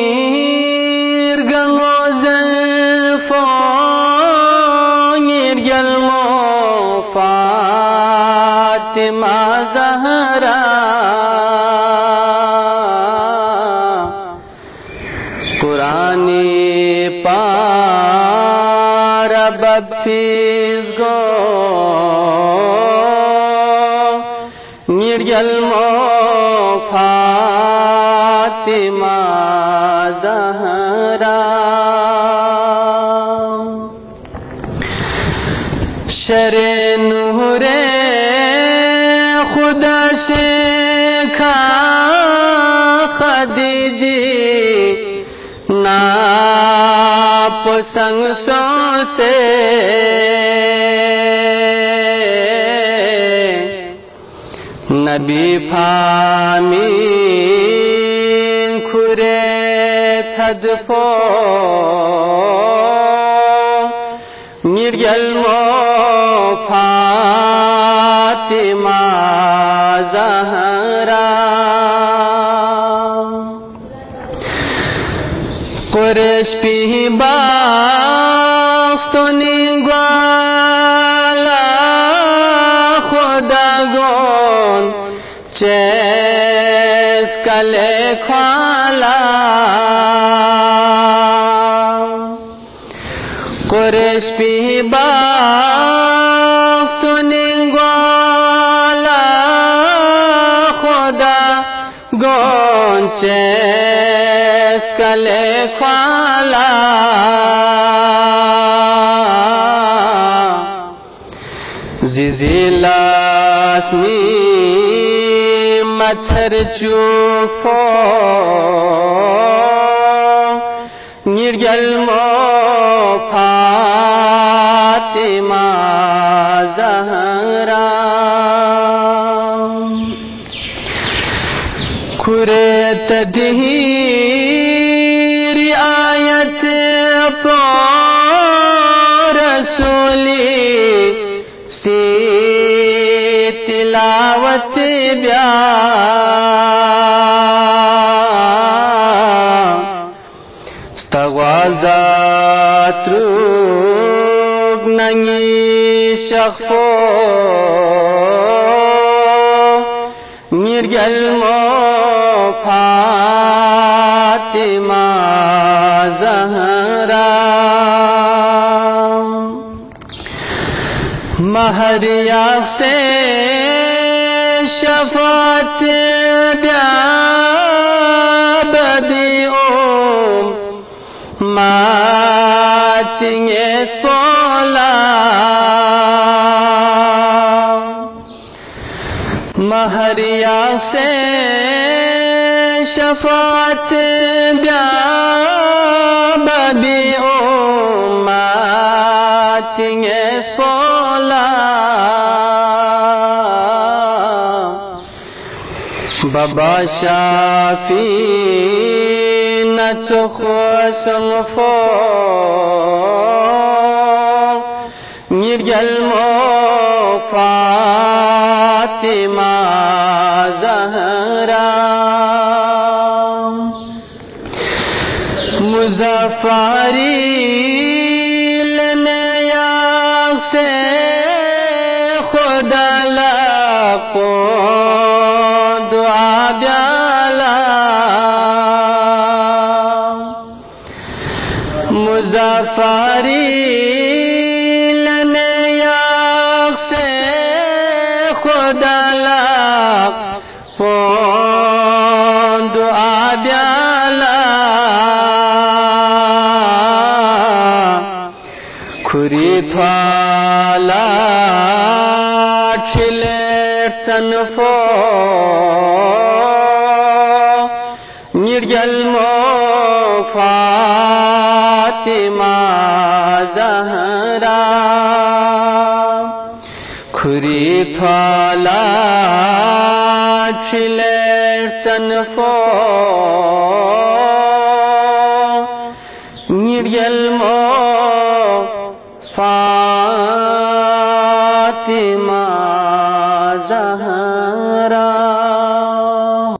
Rasulihir gangozel fongir gelmo Fatima Zahra Qur'ani para baptiz go ngir gelmo Fatima Zahra शरे नूरे खुदा से खा खदीजी नाप संगसों से नबी फामी खुरे थदफो निर्गलमो फातिमा ज़हरा कुरैश पी बास्तोनी ग्वाला खुदा गोन चेस कले ख्वाला कुरैश पी बास्तोनी ग्वाला खुदा गोन चेस कले ख्वाला जिजिलासनी मच्छर चूफो निर्गलमो फातिमा ज़हरा खुरे तदहीर आयत पो रसूली सी तिलावत ब्या स्तवाज़ात्रुग नंगी शख्फो निर्गलमो फातिमा ज़हरा महरिया से शफात ब्याबदी ओम मातिंगे स्पोला महरिया से शफात ब्याबदी ओम मातिंगे स्पोला बाबा शाफी नचुखसंफो निर्गलमो फातिमा ज़हरा मुज़फ़्फ़री लनया से खुदा लाको दुआ ब्याला मुज़फ़्फ़री लनया से खुदा लाको दुआ ब्याला खुरी थवाला छिले सनफो निर्गलमो फातिमा ज़हरा खुरी थवाला छिले सनफो निर्गल